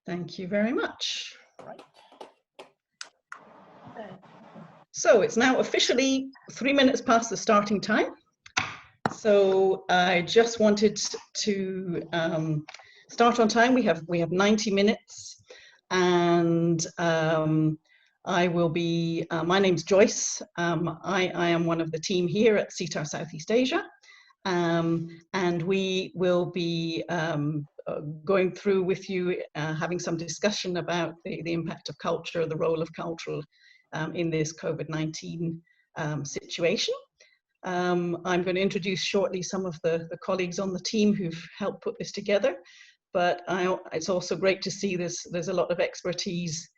Thank you very much. Right. So it's now officially 3 minutes past the starting time. So I just wanted to start on time. We have 90 minutes, and I will be. My name's Joyce. I am one of the team here at SIETAR Southeast Asia, and we will be going through with you, having some discussion about the impact of culture, the role of cultural in this COVID-19 situation. I'm going to introduce shortly some of the colleagues on the team who've helped put this together, but it's also great to see there's a lot of expertise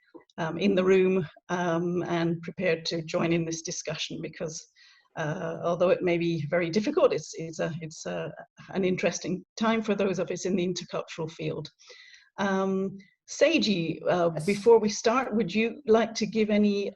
in the room and prepared to join in this discussion, because although it may be very difficult, it's an interesting time for those of us in the intercultural field. Seiji, Yes. before we start, would you like to give any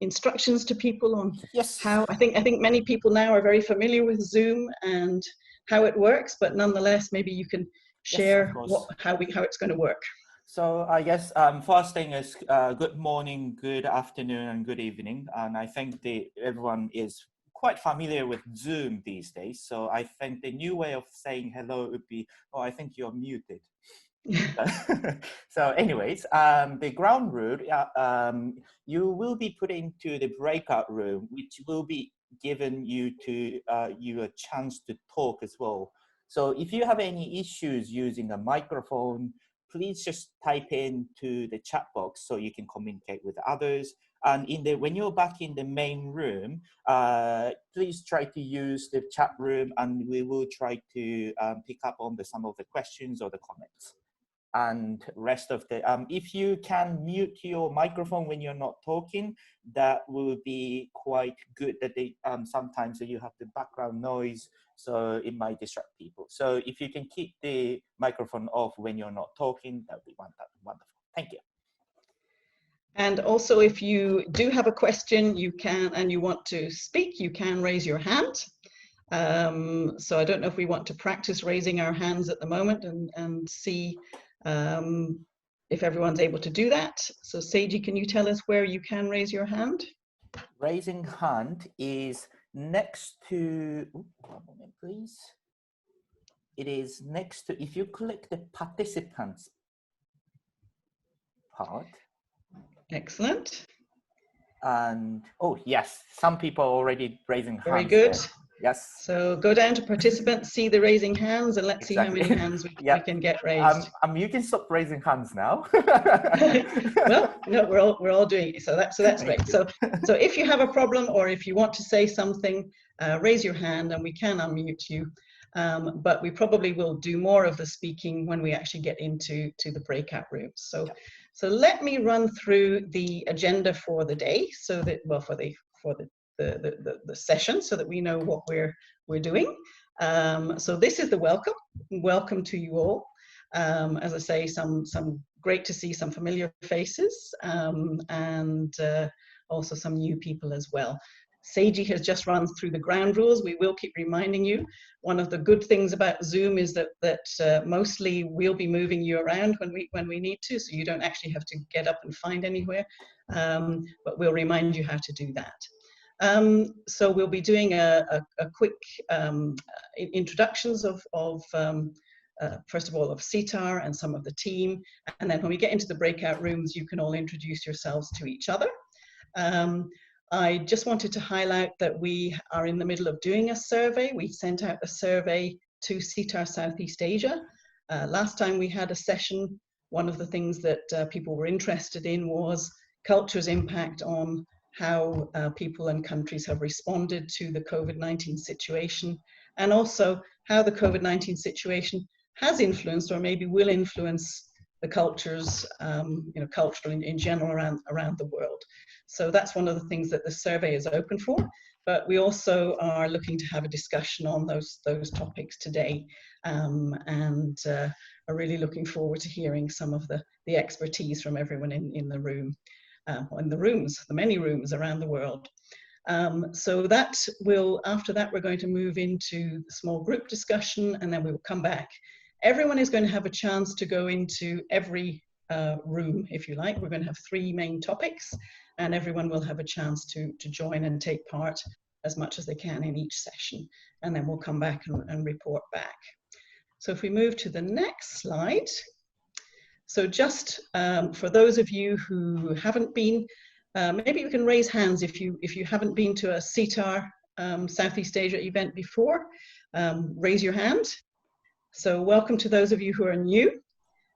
instructions to people on how? I think many people now are very familiar with Zoom and how it works, but nonetheless, maybe you can share how it's going to work. So I guess first thing is good morning, good afternoon, and good evening. And I think everyone is quite familiar with Zoom these days. So I think the new way of saying hello would be, oh, I think you're muted. So anyways, the ground rule, you will be put into the breakout room, which will be given you a chance to talk as well. So if you have any issues using a microphone, please just type into the chat box so you can communicate with others. And when you're back in the main room, please try to use the chat room, and we will try to pick up on some of the questions or the comments. And rest of the, if you can mute your microphone when you're not talking, that will be quite good. That sometimes you have the background noise, so it might distract people. So if you can keep the microphone off when you're not talking, that would be wonderful. Thank you. And also, if you do have a question, you can, and you want to speak, you can raise your hand. So I don't know if we want to practice raising our hands at the moment and see if everyone's able to do that. So Seiji, can you tell us where you can raise your hand? Raising hand is next to, one moment please. It is next to, if you click the participants part. Excellent. And, oh yes, some people are already raising hands. Very good. There. Yes. So go down to participants, see the raising hands, and let's see how many hands we can get raised. You can stop raising hands now. Well, no, we're all doing it, so that's great. So if you have a problem or if you want to say something, raise your hand and we can unmute you. But we probably will do more of the speaking when we actually get into the breakout rooms. So let me run through the agenda for the day, so that, well, for the session, so that we know what we're doing. So this is the welcome to you all. As I say, some great to see some familiar faces, and also some new people as well. Seiji has just run through the ground rules. We will keep reminding you. One of the good things about Zoom is that mostly we'll be moving you around when we need to, so you don't actually have to get up and find anywhere, but we'll remind you how to do that. So we'll be doing a quick introductions of first of all, of SIETAR and some of the team. And then when we get into the breakout rooms, you can all introduce yourselves to each other. I just wanted to highlight that we are in the middle of doing a survey. We sent out a survey to SIETAR Southeast Asia. Last time we had a session, one of the things that people were interested in was culture's impact on how people and countries have responded to the COVID-19 situation, and also how the COVID-19 situation has influenced or maybe will influence the cultures, culture in general around the world. So that's one of the things that the survey is open for, but we also are looking to have a discussion on those topics today, and are really looking forward to hearing some of the expertise from everyone in the room, in the many rooms around the world. So that will, after that, we're going to move into the small group discussion, and then we will come back. Everyone is going to have a chance to go into every room, if you like. We're going to have 3 main topics, and everyone will have a chance to join and take part as much as they can in each session. And then we'll come back and report back. So if we move to the next slide. So just for those of you who haven't been, maybe you can raise hands if you haven't been to a SIETAR Southeast Asia event before. Raise your hand. So welcome to those of you who are new.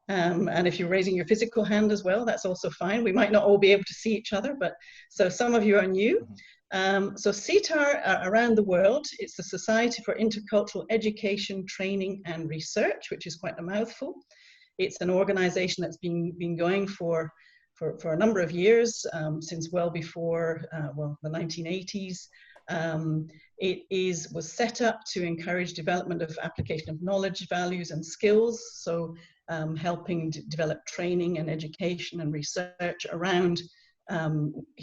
And if you're raising your physical hand as well, that's also fine. We might not all be able to see each other, but so some of you are new. So SIETAR around the world, it's the Society for Intercultural Education, Training and Research, which is quite a mouthful. It's an organization that's been going for a number of years, since well before the 1980s. It was set up to encourage development of application of knowledge, values and skills. So helping to develop training and education and research around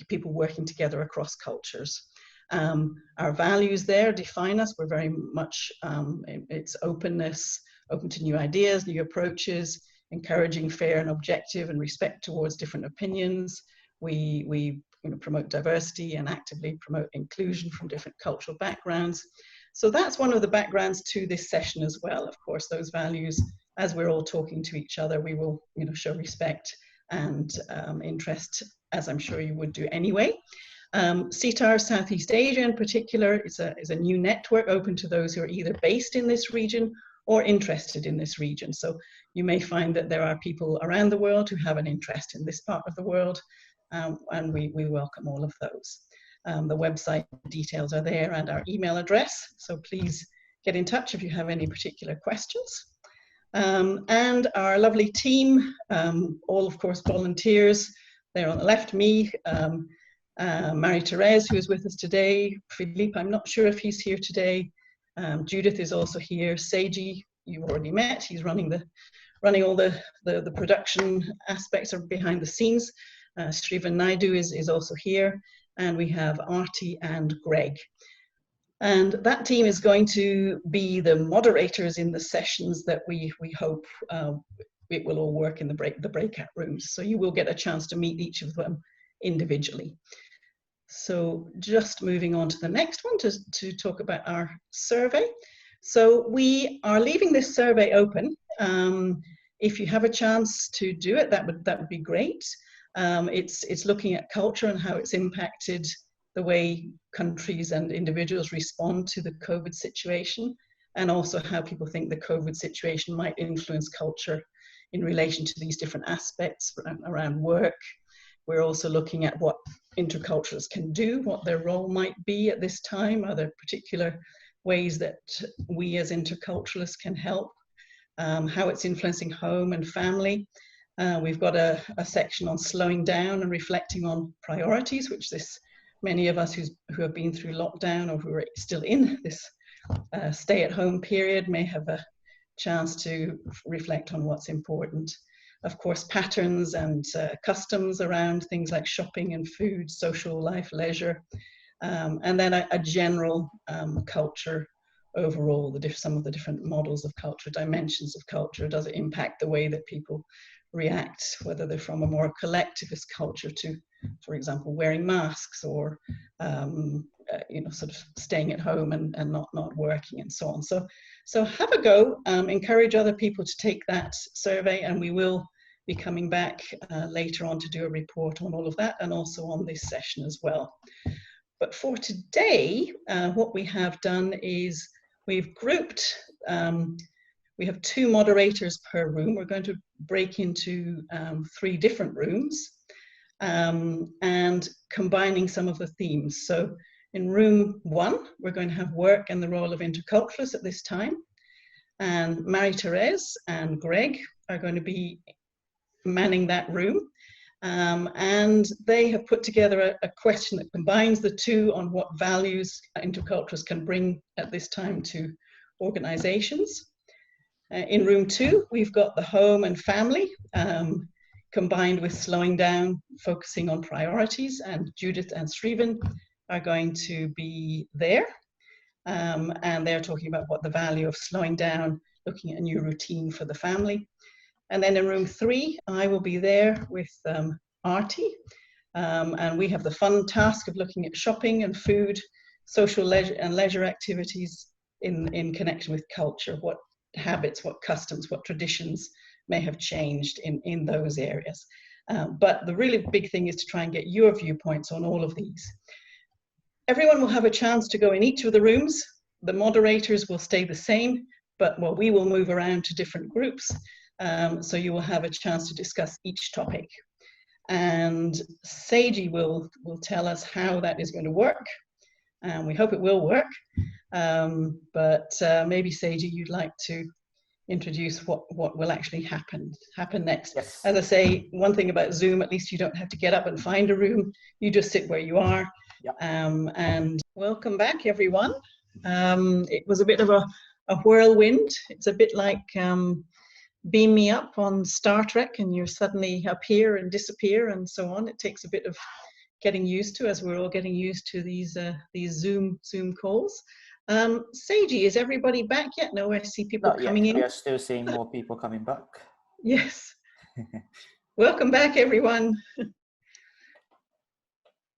people working together across cultures. Our values there define us. We're very much, it's openness, open to new ideas, new approaches, encouraging fair and objective and respect towards different opinions. We promote diversity and actively promote inclusion from different cultural backgrounds. So that's one of the backgrounds to this session as well. Of course, those values, as we're all talking to each other, we will show respect and interest, as I'm sure you would do anyway. SIETAR Southeast Asia in particular is a new network open to those who are either based in this region or interested in this region. So you may find that there are people around the world who have an interest in this part of the world, and we welcome all of those. The website details are there and our email address, so please get in touch if you have any particular questions. And our lovely team, all of course volunteers, there on the left, me, Marie-Therese, who is with us today, Philippe, I'm not sure if he's here today, Judith is also here, Seiji, you've already met, he's running all the production aspects of behind the scenes. Srivan Naidu is also here, and we have Artie and Greg. And that team is going to be the moderators in the sessions that we hope it will all work in the breakout rooms. So you will get a chance to meet each of them individually. So just moving on to the next one to talk about our survey. So we are leaving this survey open. If you have a chance to do it, that would be great. It's looking at culture and how it's impacted the way countries and individuals respond to the COVID situation, and also how people think the COVID situation might influence culture in relation to these different aspects around work. We're also looking at what interculturalists can do, what their role might be at this time. Are there particular ways that we as interculturalists can help? How it's influencing home and family. We've got a section on slowing down and reflecting on priorities, which many of us who have been through lockdown or who are still in this stay-at-home period may have a chance to reflect on what's important. Of course, patterns and customs around things like shopping and food, social life, leisure, and then a general culture overall, some of the different models of culture, dimensions of culture. Does it impact the way that people react, whether they're from a more collectivist culture to, for example, wearing masks or sort of staying at home and not working and so on. So have a go, encourage other people to take that survey, and we will be coming back later on to do a report on all of that and also on this session as well. But for today, what we have done is we've grouped, we have 2 moderators per room. We're going to break into 3 different rooms and combining some of the themes. So in room 1, we're going to have work and the role of interculturalists at this time. And Marie-Therese and Greg are going to be manning that room. And they have put together a question that combines the 2 on what values interculturalists can bring at this time to organizations. In room 2, we've got the home and family, combined with slowing down, focusing on priorities, and Judith and Srivan are going to be there. And they're talking about what the value of slowing down, looking at a new routine for the family. And then in room 3, I will be there with Artie. And we have the fun task of looking at shopping and food, social leisure activities in connection with culture, what habits, what customs, what traditions may have changed in those areas. But the really big thing is to try and get your viewpoints on all of these. Everyone will have a chance to go in each of the rooms. The moderators will stay the same, but we will move around to different groups. So you will have a chance to discuss each topic. And Seiji will tell us how that is going to work. And we hope it will work. But maybe Seiji, you'd like to introduce what will actually happen next. Yes. As I say, one thing about Zoom, at least you don't have to get up and find a room. You just sit where you are. Yep. And welcome back, everyone. It was a bit of a whirlwind. It's a bit like beam me up on Star Trek and you suddenly appear and disappear and so on. It takes a bit of getting used to, as we're all getting used to these Zoom calls. Seiji, is everybody back yet? No, I see people coming in. We are still seeing more people coming back. Yes. Welcome back, everyone.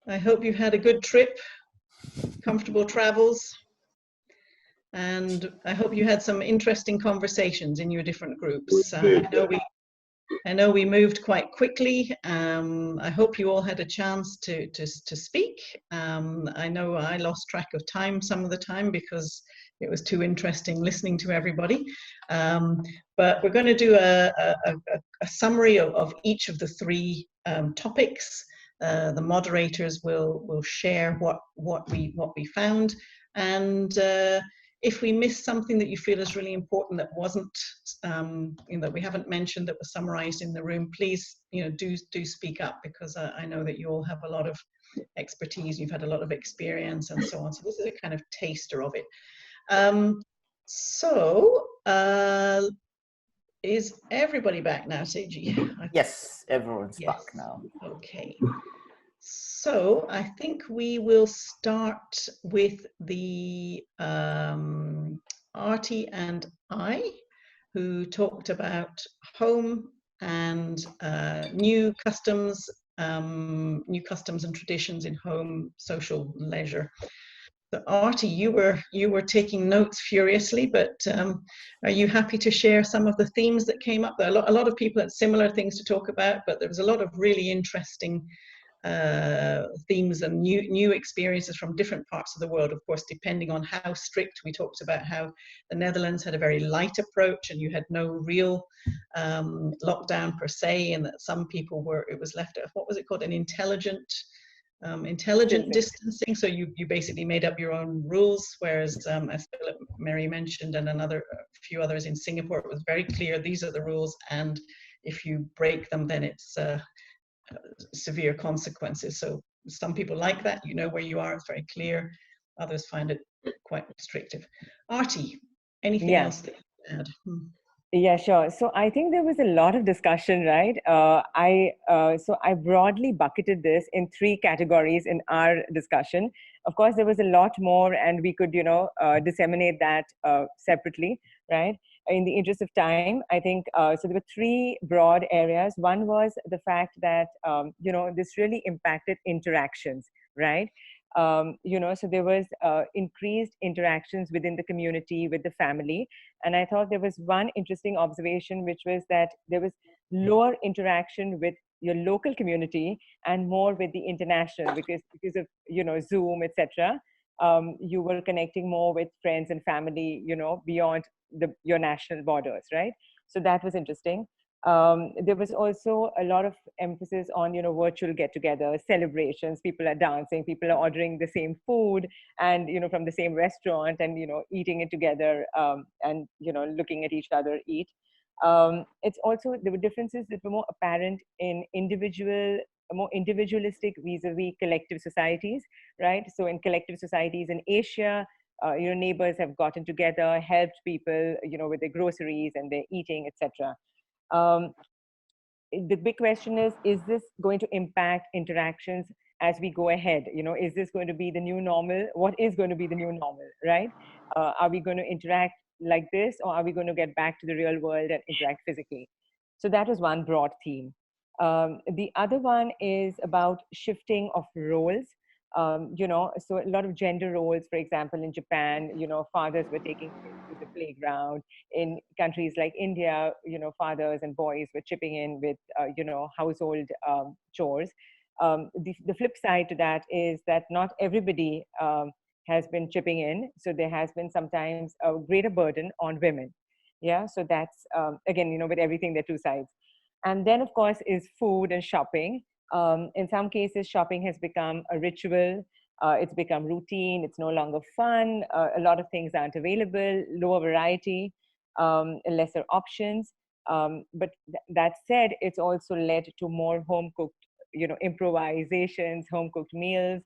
I hope you had a good trip, comfortable travels, and I hope you had some interesting conversations in your different groups. I know we moved quite quickly. I hope you all had a chance to speak. I know I lost track of time some of the time because it was too interesting listening to everybody. But we're going to do a summary of each of the 3 topics. The moderators will share what we found, and if we missed something that you feel is really important that wasn't, that we haven't mentioned that was summarized in the room, please, do speak up, because I know that you all have a lot of expertise, you've had a lot of experience and so on. So this is a kind of taster of it. Is everybody back now, Seiji? Yes, everyone's back now. Okay. So I think we will start with the Artie and I, who talked about home and new customs and traditions in home, social leisure. So Artie, you were taking notes furiously, but are you happy to share some of the themes that came up? There are a lot of people had similar things to talk about, but there was a lot of really interesting themes and new experiences from different parts of the world, of course, depending on how strict. We talked about how the Netherlands had a very light approach and you had no real lockdown per se, and that some people it was left at, what was it called, an intelligent distancing. So you basically made up your own rules, whereas as Philip Mary mentioned, and a few others in Singapore, it was very clear these are the rules, and if you break them, then it's severe consequences. So some people like that, where you are, it's very clear. Others find it quite restrictive. Artie, anything else that you add? Yeah, sure. So I think there was a lot of discussion, right? So I broadly bucketed this in 3 categories in our discussion. Of course, there was a lot more, and we could, disseminate that separately, right? In the interest of time, I think, so there were 3 broad areas. One was the fact that, this really impacted interactions, right? So there was increased interactions within the community, with the family. And I thought there was one interesting observation, which was that there was lower interaction with your local community and more with the international, because of, Zoom, etc. You were connecting more with friends and family, beyond your national borders, right? So that was interesting. There was also a lot of emphasis on, virtual get-togethers, celebrations. People are dancing, people are ordering the same food and, from the same restaurant and, eating it together and, looking at each other eat. It's also, there were differences that were more apparent in more individualistic vis-a-vis collective societies, right? So in collective societies in Asia, neighbors have gotten together, helped people, with their groceries and their eating, etc. The big question is this going to impact interactions as we go ahead? Is this going to be the new normal? What is going to be the new normal, right? Are we going to interact like this, or are we going to get back to the real world and interact physically? So that was one broad theme. The other one is about shifting of roles. So a lot of gender roles, for example, in Japan, fathers were taking kids to the playground. In countries like India, fathers and boys were chipping in with, household chores. The flip side to that is that not everybody has been chipping in. So there has been sometimes a greater burden on women. Yeah, so that's, again, with everything, there are two sides. And then, of course, is food and shopping. In some cases, shopping has become a ritual. It's become routine. It's no longer fun. A lot of things aren't available, lower variety, lesser options. But that said, it's also led to more home-cooked, improvisations, home-cooked meals.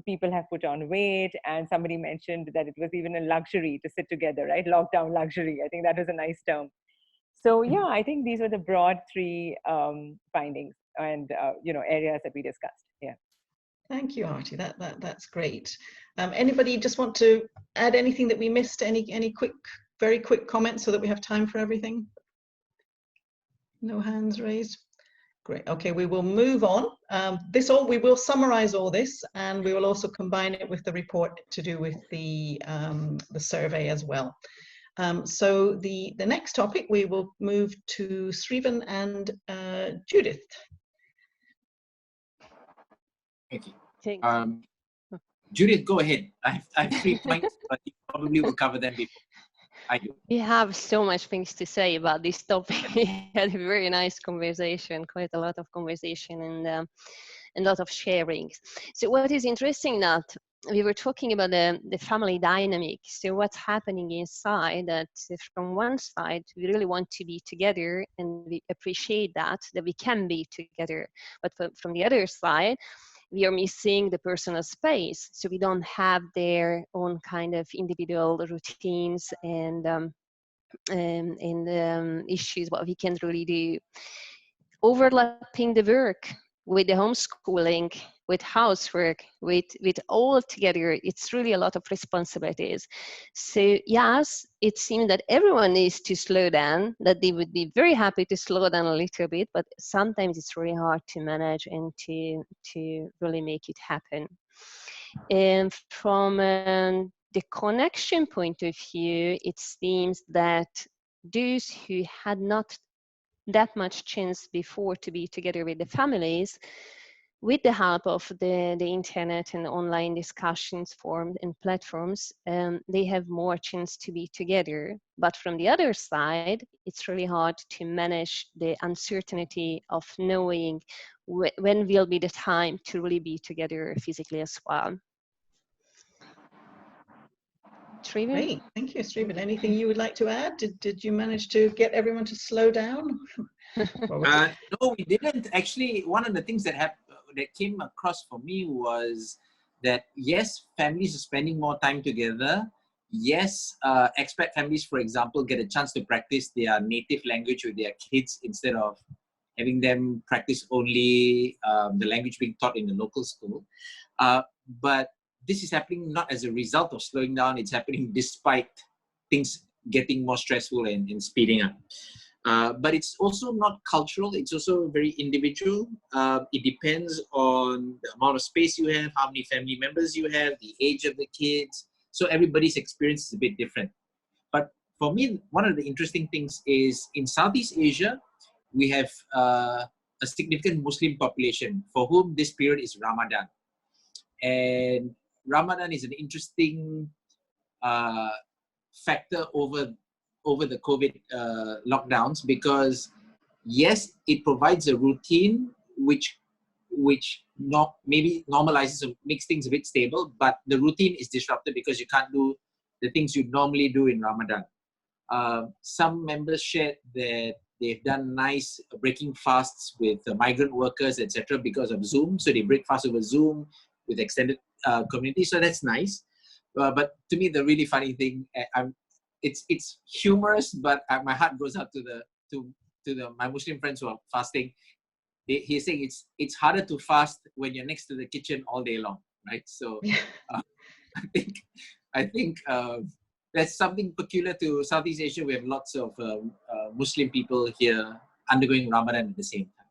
People have put on weight, and somebody mentioned that it was even a luxury to sit together, right? Lockdown luxury. I think that was a nice term. So yeah, I think these were the broad three findings and areas that we discussed. Yeah. Thank you, Arti. That's great. Anybody just want to add anything that we missed? Any very quick comments so that we have time for everything? No hands raised. Great. Okay, we will move on. We will summarize all this, and we will also combine it with the report to do with the survey as well. So the next topic, we will move to Srivan and Judith. Thank you. Judith, go ahead. I have 3 points, but you probably will cover them before I do. We have so much things to say about this topic. We had a very nice conversation, quite a lot of conversation, and a lot of sharings. So what is interesting that we were talking about the family dynamic. So what's happening inside that from one side, we really want to be together and we appreciate that we can be together. But from the other side, we are missing the personal space. So we don't have their own kind of individual routines and issues, what we can really do. Overlapping the work with the homeschooling, with housework, with all together, it's really a lot of responsibilities. So yes, it seems that everyone needs to slow down, that they would be very happy to slow down a little bit, but sometimes it's really hard to manage and to really make it happen. And from the connection point of view, it seems that those who had not that much chance before to be together with the families, with the help of the internet and online discussions forums and platforms, they have more chance to be together. But from the other side, it's really hard to manage the uncertainty of knowing when will be the time to really be together physically as well. Srivan? Great, thank you, Srivan. Anything you would like to add? Did you manage to get everyone to slow down? No, we didn't. Actually, one of the things that came across for me was that yes, families are spending more time together. Yes, expat families, for example, get a chance to practice their native language with their kids instead of having them practice only the language being taught in the local school. But this is happening not as a result of slowing down, it's happening despite things getting more stressful and speeding up. But it's also not cultural, it's also very individual. It depends on the amount of space you have, how many family members you have, the age of the kids. So everybody's experience is a bit different. But for me, one of the interesting things is in Southeast Asia, we have a significant Muslim population for whom this period is Ramadan. And Ramadan is an interesting factor over the COVID lockdowns because yes, it provides a routine which maybe normalizes or makes things a bit stable, but the routine is disrupted because you can't do the things you normally do in Ramadan. Some members shared that they've done nice breaking fasts with migrant workers, etc., because of Zoom. So they break fast over Zoom with extended community. So that's nice. But to me, the really funny thing, it's humorous, but my heart goes out to my Muslim friends who are fasting. He's saying it's harder to fast when you're next to the kitchen all day long, right? So I think that's something peculiar to Southeast Asia. We have lots of Muslim people here. undergoing Ramadan at the same time.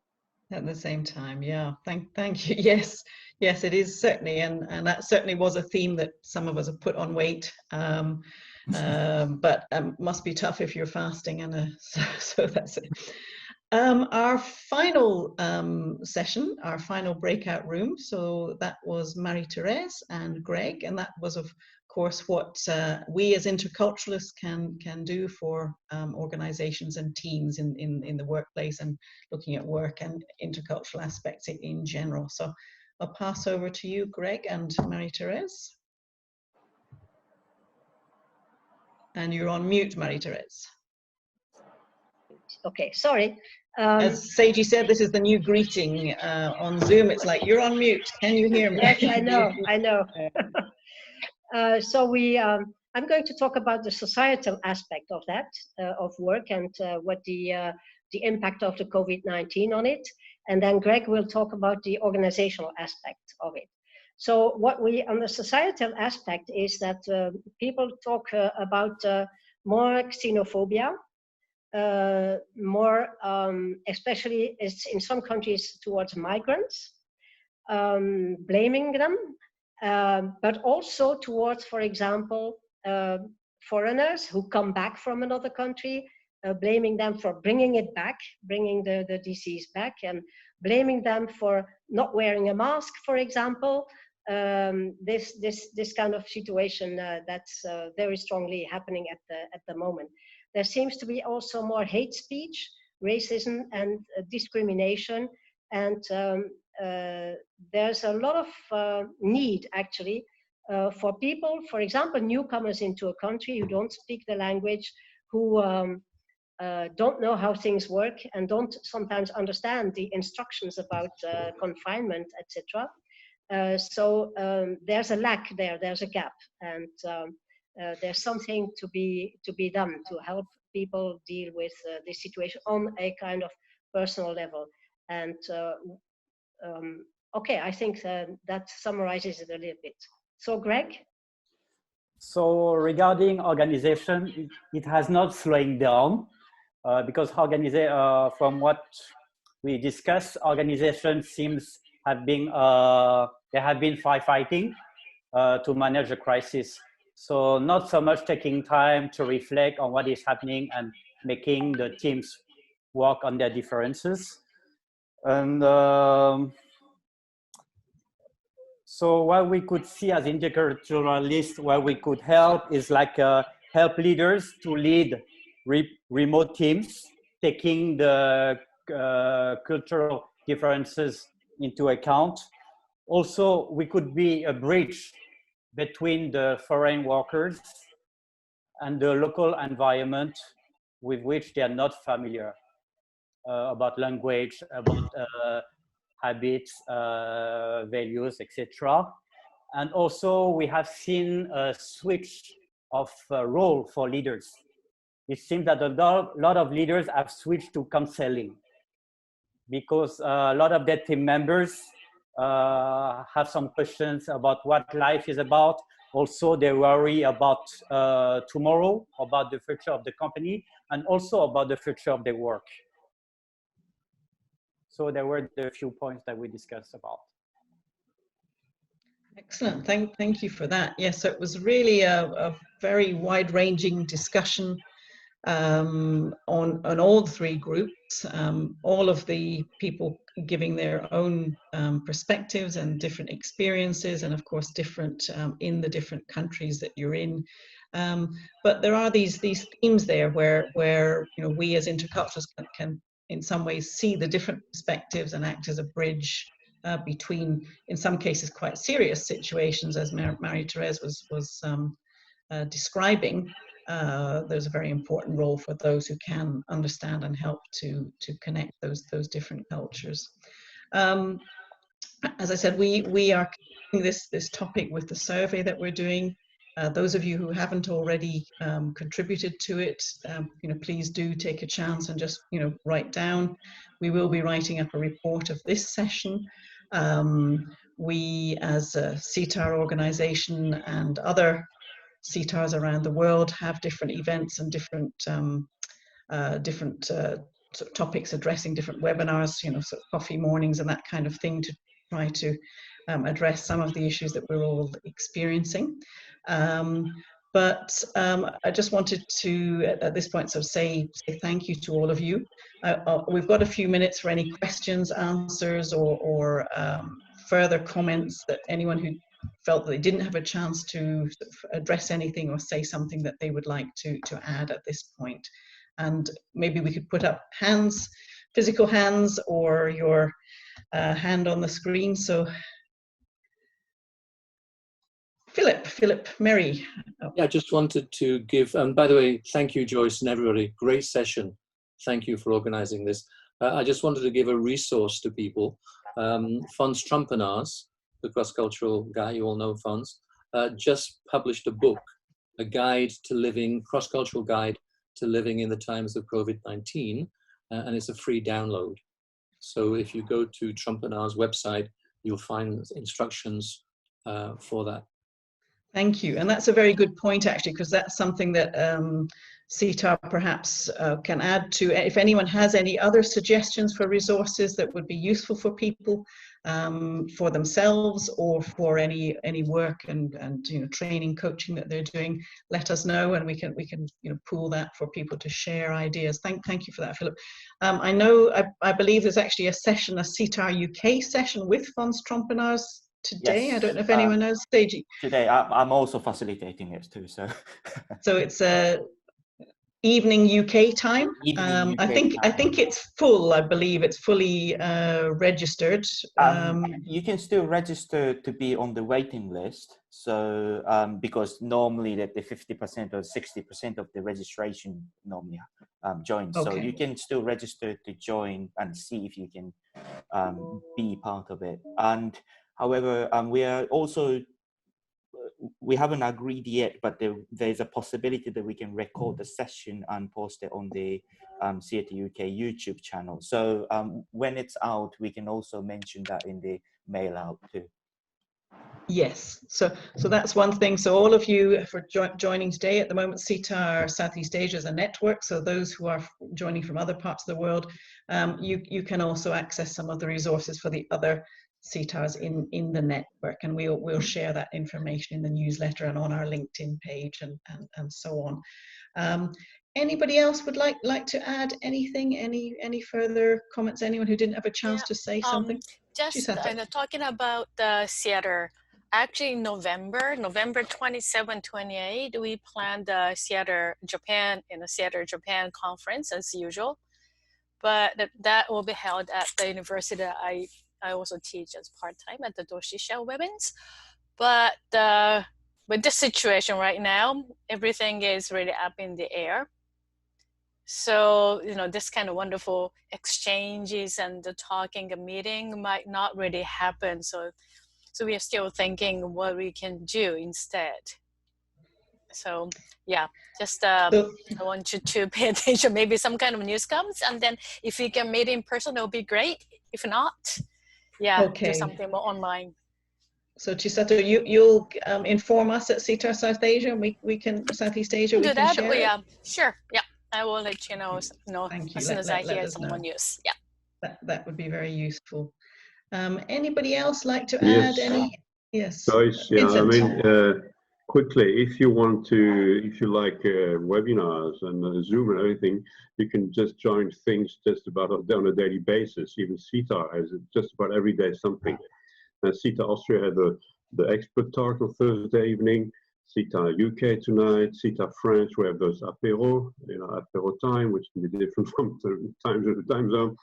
At the same time, yeah. Thank you. Yes, yes, it is certainly, and that certainly was a theme that some of us have put on weight. But must be tough if you're fasting, and so that's it. Our final session, our final breakout room. So that was Marie-Thérèse and Greg, and that was of course what we as interculturalists can do for organizations and teams in the workplace, and looking at work and intercultural aspects in general. So I'll pass over to you, Greg and Marie-Thérèse. And you're on mute, Marie-Thérèse. Okay, sorry. As Seiji said, this is the new greeting on Zoom. It's like, you're on mute. Can you hear me? Yes, I know. So I'm going to talk about the societal aspect of that, of work, and what the impact of the COVID-19 on it. And then Greg will talk about the organizational aspect of it. So what on the societal aspect is that people talk about more xenophobia, more, especially in some countries towards migrants, blaming them, but also towards, for example, foreigners who come back from another country, blaming them for bringing it back, bringing the disease back, and blaming them for not wearing a mask, for example. This kind of situation that's very strongly happening at the moment. There seems to be also more hate speech, racism, and discrimination, and there's a lot of need actually for people, for example, newcomers into a country who don't speak the language, who don't know how things work, and don't sometimes understand the instructions about confinement, etc. So there's a lack there, there's a gap, and there's something to be done to help people deal with this situation on a kind of personal level. And okay, I think that summarizes it a little bit. So Greg? So regarding organization, it has not slowing down because from what we discussed, organization seems they have been firefighting to manage the crisis. So not so much taking time to reflect on what is happening and making the teams work on their differences. And so what we could see as interculturalists, what we could help is like help leaders to lead remote teams, taking the cultural differences into account. Also, we could be a bridge between the foreign workers and the local environment with which they are not familiar about language, about habits, values, etc. And also we have seen a switch of role for leaders. It seems that a lot of leaders have switched to counseling because a lot of their team members have some questions about what life is about. Also, they worry about tomorrow, about the future of the company, and also about the future of their work. So there were the few points that we discussed about. Excellent. Thank you for that. Yes, so it was really a very wide-ranging discussion on all three groups, all of the people giving their own perspectives and different experiences, and of course different in the different countries that you're in. But there are these themes there where you know, we as interculturalists can in some ways see the different perspectives and act as a bridge between, in some cases, quite serious situations, as Marie-Thérèse was describing. There's a very important role for those who can understand and help to connect those different cultures. As I said, we are connecting this topic with the survey that we're doing. Those of you who haven't already contributed to it, you know, please do take a chance and just, you know, write down. We will be writing up a report of this session. We, as a SIETAR organization and other SIETARs around the world, have different events and different sort of topics addressing different webinars, you know, sort of coffee mornings and that kind of thing, to try to address some of the issues that we're all experiencing. But I just wanted to, at this point, sort of say thank you to all of you. We've got a few minutes for any questions, answers, or further comments that anyone who felt that they didn't have a chance to address anything or say something that they would like to add at this point. And maybe we could put up hands, physical hands, or your hand on the screen. So Philip Merry. Yeah, I just wanted to give, and by the way, thank you, Joyce, and everybody. Great session. Thank you for organizing this. I just wanted to give a resource to people. Fons Trompenaars, the cross-cultural guy, you all know Fons, just published a book, a guide to living, cross-cultural guide to living in the times of COVID-19, and it's a free download. So if you go to Trompenaars' website, you'll find instructions for that. Thank you. And that's a very good point, actually, because that's something that SIETAR perhaps can add to. If anyone has any other suggestions for resources that would be useful for people, for themselves, or for any work and you know, training, coaching that they're doing, let us know, and we can you know, pool that for people to share ideas. Thank you for that, Philip. I believe there's actually a session, a SIETAR UK session with Fons Trompenaars today. Yes, I don't know if anyone knows. Today, I'm also facilitating it too. So, so it's evening UK time. Evening I UK think time. it's full. I believe it's fully registered. You can still register to be on the waiting list. So because normally that the 50% or 60% of the registration normally joins. Okay. So you can still register to join and see if you can be part of it. And however, we haven't agreed yet, but there's a possibility that we can record the session and post it on the SIETAR UK YouTube channel. So when it's out, we can also mention that in the mail out too. Yes, so that's one thing. So all of you for joining today, at the moment, SIETAR Southeast Asia is a network. So those who are joining from other parts of the world, you can also access some of the resources for the other SIETARs in the network, and we'll share that information in the newsletter and on our LinkedIn page and so on. Anybody else would like to add anything? Any further comments? Anyone who didn't have a chance to say something? Just talking about the SIETAR. Actually, November 27, 28, we planned the SIETAR Japan SIETAR Japan conference as usual, but that will be held at the university that I also teach as part-time at the Doshisha Women's. But with this situation right now, everything is really up in the air. So, you know, this kind of wonderful exchanges and the talking, a meeting might not really happen. So we are still thinking what we can do instead. So yeah, just I want you to pay attention. Maybe some kind of news comes, and then if we can meet in person, it'll be great. If not, yeah, do something more online. So Chisato, you'll inform us at SIETAR South Asia, and we can Southeast Asia. We can share yeah, sure. Yeah, I will let you know. Thank you. As soon as I hear some more news. Yeah, that would be very useful. Anybody else like to add any? Yes. Joyce, yeah, I mean, quickly, if you like webinars and Zoom and everything, you can just join things just about on a daily basis. Even SIETAR has just about every day something. SIETAR Austria had the expert talk on Thursday evening. SIETAR UK tonight. SIETAR France, we have those apéro time, which can be different from the time zone.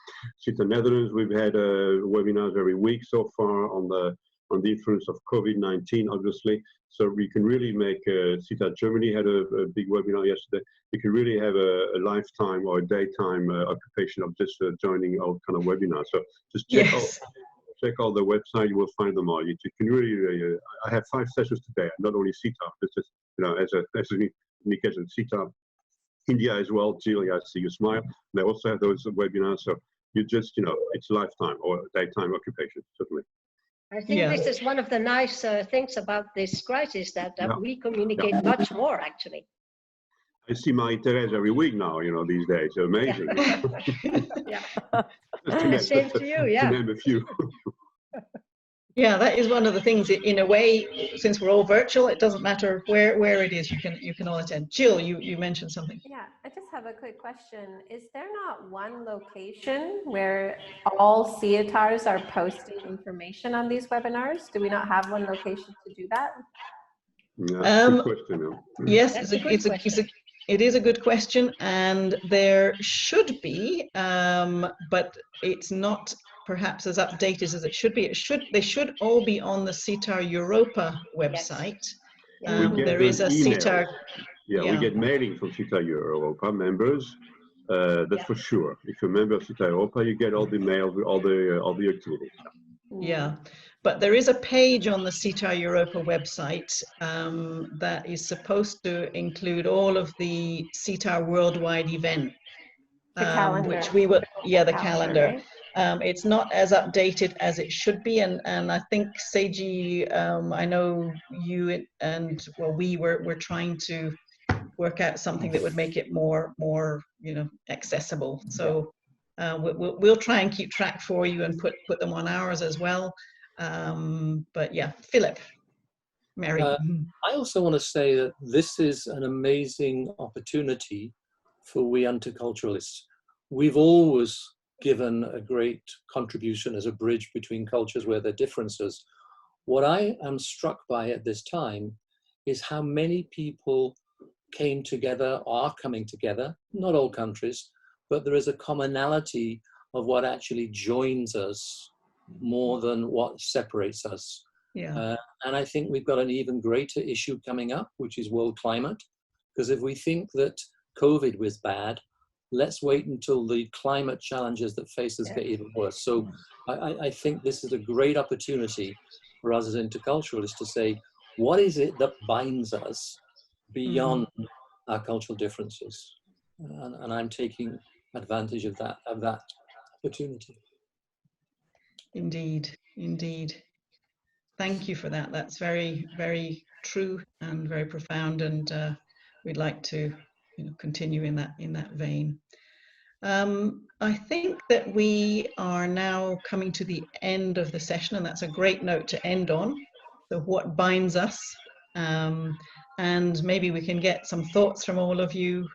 SIETAR Netherlands, we've had webinars every week so far on the influence of COVID-19, obviously. So we can really make, SIETAR Germany had a big webinar yesterday. You can really have a lifetime or a daytime occupation of just joining all kind of webinars. So just check all the website, you will find them all. You can really, I have 5 sessions today, not only SIETAR, this is, you know, as an indication, SIETAR India as well. Jill, I see you smile. They also have those webinars. So you just, you know, it's lifetime or daytime occupation, certainly. I think this is one of the nice things about this crisis, that we communicate much more, actually. I see Marie-Thérèse every week now, you know, these days. Amazing. Yeah. Same to you, yeah. To name a few. Yeah, that is one of the things. In a way, since we're all virtual, it doesn't matter where it is. You can all attend. Jill, you mentioned something. Yeah, I just have a quick question. Is there not one location where all SIETARs are posting information on these webinars? Do we not have one location to do that? Yeah, good question. Yes, it is a good question, and there should be, but it's not perhaps as updated as it should be. They should all be on the SIETAR Europa website. Yes. There is a SIETAR. Yeah, we get mailing from SIETAR Europa members. That's for sure. If you're a member of SIETAR Europa, you get all the mail, all the activities. Yeah, but there is a page on the SIETAR Europa website that is supposed to include all of the SIETAR worldwide event, which we will, the calendar. Right? It's not as updated as it should be, and I think Seiji, I know you and we were trying to work out something that would make it more accessible. So we'll try and keep track for you and put them on ours as well. But yeah, Philip, Mary. I also want to say that this is an amazing opportunity for we interculturalists. We've always given a great contribution as a bridge between cultures where there are differences. What I am struck by at this time is how many people came together, are coming together, not all countries, but there is a commonality of what actually joins us more than what separates us. Yeah. And I think we've got an even greater issue coming up, which is world climate. Because if we think that COVID was bad, let's wait until the climate challenges that face us get even worse. So I think this is a great opportunity for us as interculturalists to say, what is it that binds us beyond our cultural differences? And I'm taking advantage of that opportunity. Indeed, indeed. Thank you for that. That's very, very true and very profound, and we'd like to continue in that vein. I think that we are now coming to the end of the session, and that's a great note to end on. So what binds us, and maybe we can get some thoughts from all of you.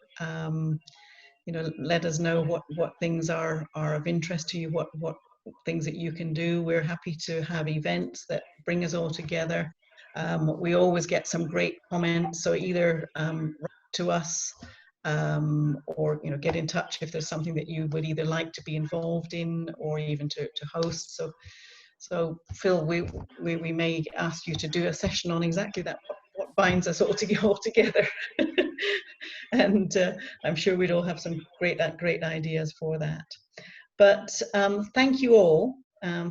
Let us know what things are of interest to you, what things that you can do. We're happy to have events that bring us all together. We always get some great comments, so either write to us or get in touch if there's something that you would either like to be involved in or even to host. So Phil, we may ask you to do a session on exactly that, what binds us all together. And I'm sure we'd all have some great ideas for that. But thank you all.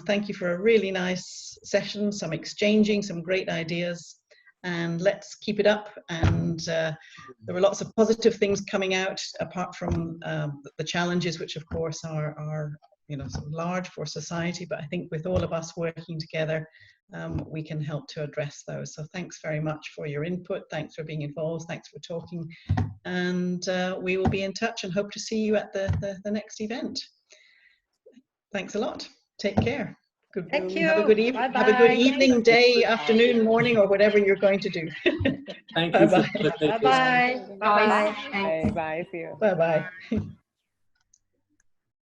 Thank you for a really nice session, some exchanging, some great ideas, and let's keep it up. And there were lots of positive things coming out, apart from the challenges, which of course are sort of large for society. But I think with all of us working together, we can help to address those. So thanks very much for your input. Thanks for being involved. Thanks for talking. And we will be in touch and hope to see you at the next event. Thanks a lot. Take care. Thank you. Have a good evening. Have a good evening, day, afternoon, morning, or whatever you're going to do. Thank you. Bye-bye. Bye-bye. Bye. Bye. See you. Bye-bye.